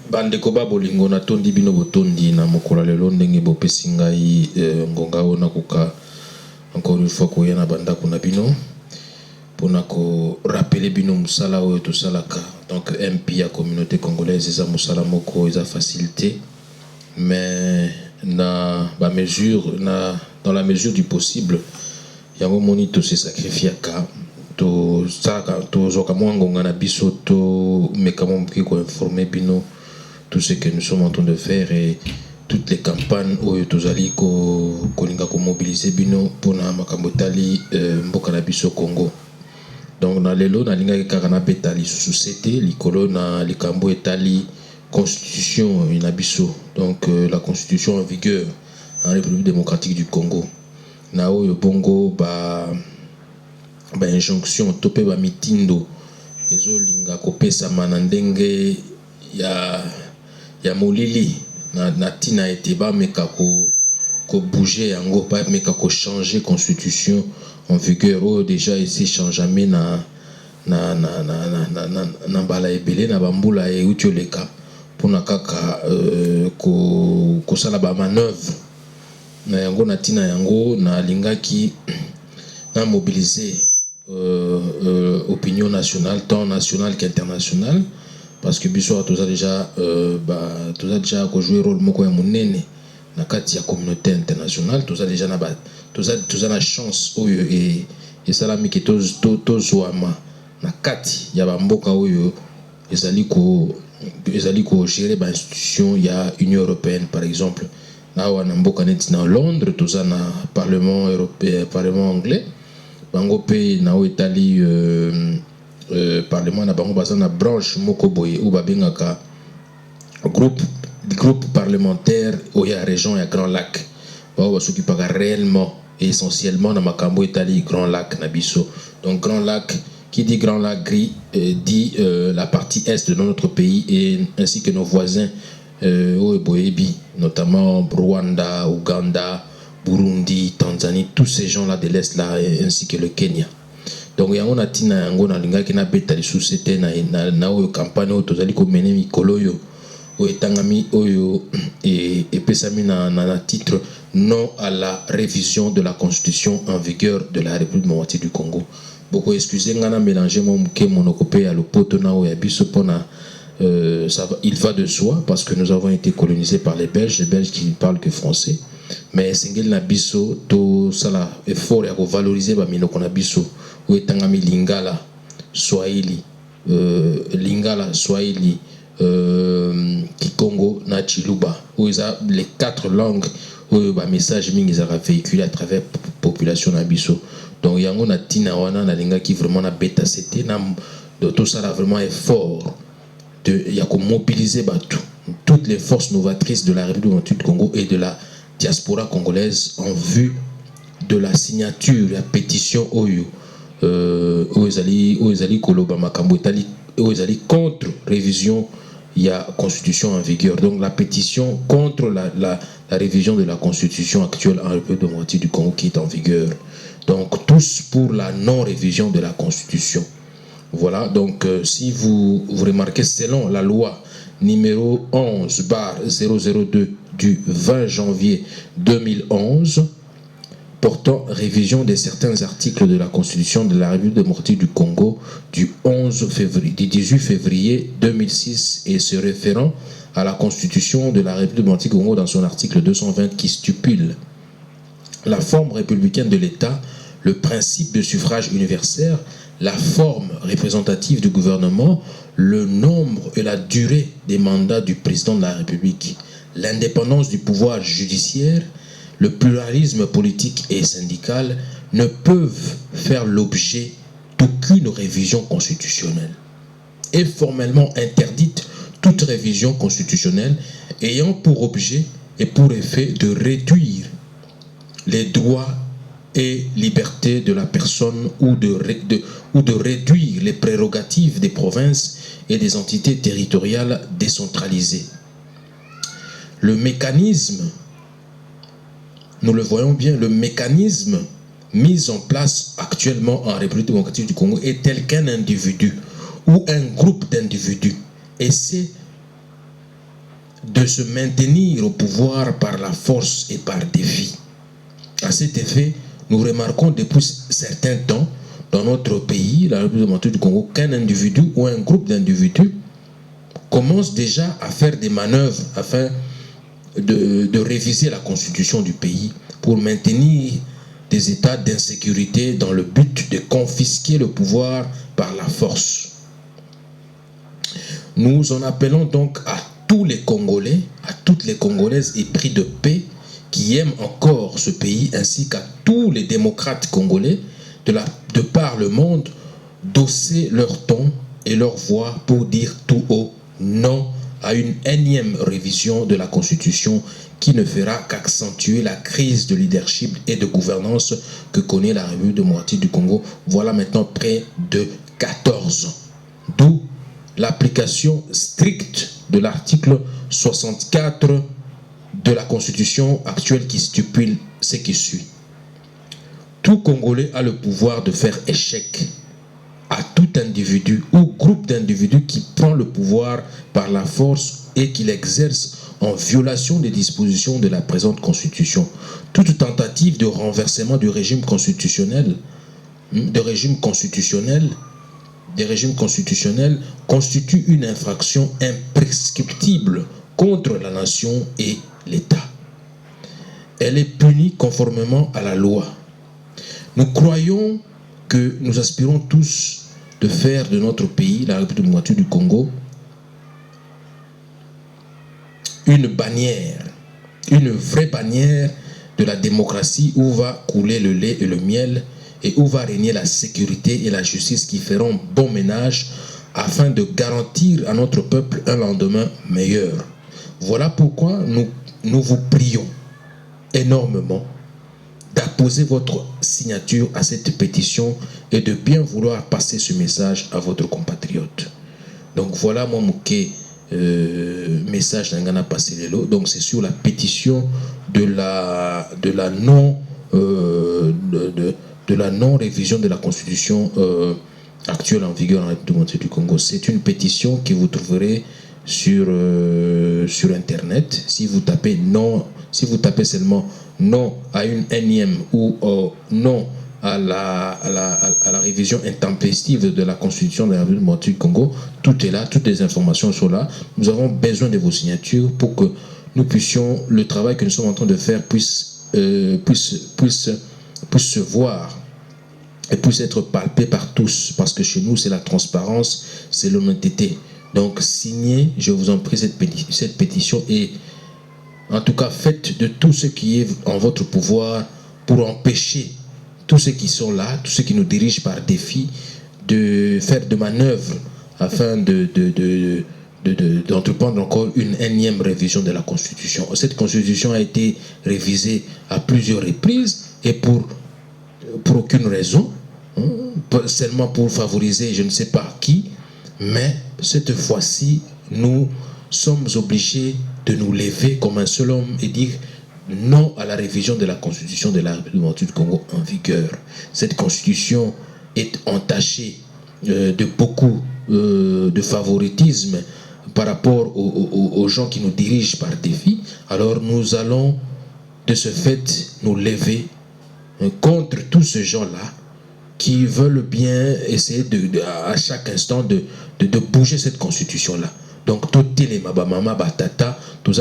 Bande koba bolingo na tondi bino botondi na mokola lelo ndenge bopesi ngai ngonga ona koka encore une fois koya na banda kuna bino pona ko rappeler bino musala oyo to salaka. Donc MP ya communauté congolaise eza musala moko eza facilité mais na ba mesure dans la mesure du possible yango moni to se sacrifier ka to saka to zoka mwangonga na biso to mekamo mki ko informer bino tout ce que nous sommes en train de faire et toutes les campagnes où tozali ko linga ko mobiliser bino pona makambo tali mboka na biso Congo. Donc na lelo na linga kaka na betali société likolo na likambo etali constitution na biso. Donc la constitution en vigueur en République démocratique du Congo. Na oyo bongo ba injonction topé ba mitindo ezo linga ko pesa manandenge ya molili na tina ete ba meka ko bouger yango ba meka ko changer constitution en vigueur ou déjà ici changeamé na bala ebele na bambula e utioleka pona kaka ko sala ba manœuvre na yango na tina yango na lingaki na mobiliser opinion nationale tant nationale qu'internationale. Parce que biso toza déjà joué rôle moko ya monene na kati ya communauté internationale toza déjà na toza na chance oyo et salami ki tozwama na kati ya bamboka oyo ezali ko gérer ba institution ya Union européenne par exemple na wana mboka neti na Londres toza na parlement européen parlement anglais bango pe na o etali parlement na bango baza na branche moko boye ou babengaka groupe parlementaire oya région ya Grand Lac bao basokipaka réellement et essentiellement na makambo etali Grand Lac na biso. Donc Grand Lac, qui dit Grand Lac gris dit la partie est de notre pays et ainsi que nos voisins boyebi notamment Rwanda, Ouganda, Burundi, Tanzanie, tous ces gens là de l'est là ainsi que le Kenya. Donc yango na tina yango na lingaki na beta li société na oyo campagne oyo tozali ko mener mikolo oyo etangami oyo et pesami na titre non à la révision de la constitution en vigueur de la République démocratique du Congo. Beaucoup excusez ngana mélanger mon muke monokopé à lopoto na oyo biso pona ça va, il va de soi parce que nous avons été colonisés par les Belges qui ne parlent que français. Mais singel na biso to sala effort ya ko valoriser ba minoko na biso ou etangami lingala swahili kikongo na chiluba où les 4 langues où ba message mingi za véhiculé à travers population na biso. Donc yango na tina wana na linga qui vraiment na beta c'était na de tout ça là vraiment effort de ya ko mobiliser toutes les forces novatrices de la République du Congo et de la diaspora congolaise en vue de la signature, la pétition Oyo Oezali Koloba Makambo Oezali contre révision il y a constitution en vigueur. Donc la pétition contre la révision de la constitution actuelle en République démocratique du Congo qui est en vigueur. Donc tous pour la non-révision de la constitution. Voilà, donc si vous remarquez, selon la loi numéro 11/002 du 20 janvier 2011 portant révision de certains articles de la Constitution de la République démocratique du Congo du 18 février 2006 et se référant à la Constitution de la République démocratique du Congo dans son article 220 qui stipule la forme républicaine de l'État, le principe de suffrage universel, la forme représentative du gouvernement, le nombre et la durée des mandats du président de la République, l'indépendance du pouvoir judiciaire, le pluralisme politique et syndical ne peuvent faire l'objet d'aucune révision constitutionnelle. Est formellement interdite toute révision constitutionnelle ayant pour objet et pour effet de réduire les droits et libertés de la personne ou de réduire les prérogatives des provinces et des entités territoriales décentralisées. Le mécanisme, nous le voyons bien, le mécanisme mis en place actuellement en République démocratique du Congo est tel qu'un individu ou un groupe d'individus essaie de se maintenir au pouvoir par la force et par défi. À cet effet, nous remarquons depuis certains temps dans notre pays, la République démocratique du Congo, qu'un individu ou un groupe d'individus commence déjà à faire des manœuvres afin de réviser la constitution du pays pour maintenir des états d'insécurité dans le but de confisquer le pouvoir par la force. Nous en appelons donc à tous les Congolais, à toutes les Congolaises épris de paix qui aiment encore ce pays, ainsi qu'à tous les démocrates congolais de par le monde, d'hausser leur ton et leur voix pour dire tout haut non à une énième révision de la Constitution qui ne fera qu'accentuer la crise de leadership et de gouvernance que connaît la République démocratique du Congo. Voilà maintenant près de 14 ans. D'où l'application stricte de l'article 64 de la Constitution actuelle qui stipule ce qui suit. Tout Congolais a le pouvoir de faire échec à tout individu ou groupe d'individus qui prend le pouvoir par la force et qui l'exerce en violation des dispositions de la présente Constitution. Toute tentative de renversement du régime constitutionnel, constitue une infraction imprescriptible contre la nation et l'État. Elle est punie conformément à la loi. Nous croyons que nous aspirons tous de faire de notre pays, la République démocratique du Congo, une bannière, une vraie bannière de la démocratie où va couler le lait et le miel et où va régner la sécurité et la justice qui feront bon ménage afin de garantir à notre peuple un lendemain meilleur. Voilà pourquoi nous vous prions énormément d'apposer votre signature à cette pétition et de bien vouloir passer ce message à votre compatriote. Donc voilà mon mouké message d'Angana Passelelo. Donc c'est sur la pétition de la non-révision de la Constitution actuelle en vigueur en République du Congo. C'est une pétition que vous trouverez sur Internet. Si vous tapez non, si vous tapez seulement non à une énième ou non à la révision intempestive de la Constitution de la République du Congo, tout est là, toutes les informations sont là. Nous avons besoin de vos signatures pour que nous puissions, le travail que nous sommes en train de faire puisse se voir et puisse être palpé par tous, parce que chez nous c'est la transparence, c'est l'honnêteté. Donc signez, je vous en prie, cette pétition et en tout cas faites de tout ce qui est en votre pouvoir pour empêcher tous ceux qui sont là, tous ceux qui nous dirigent par défi, de faire de manœuvres afin d'entreprendre encore une énième révision de la Constitution. Cette Constitution a été révisée à plusieurs reprises et pour aucune raison, seulement pour favoriser je ne sais pas qui, mais cette fois-ci, nous sommes obligés de nous lever comme un seul homme et dire non à la révision de la Constitution de la République démocratique du Congo en vigueur. Cette Constitution est entachée de beaucoup de favoritisme par rapport aux gens qui nous dirigent par défi. Alors nous allons de ce fait nous lever contre tous ces gens-là qui veulent bien essayer à chaque instant de bouger cette Constitution-là. Donc, tout les mabamama, batata, tout ça.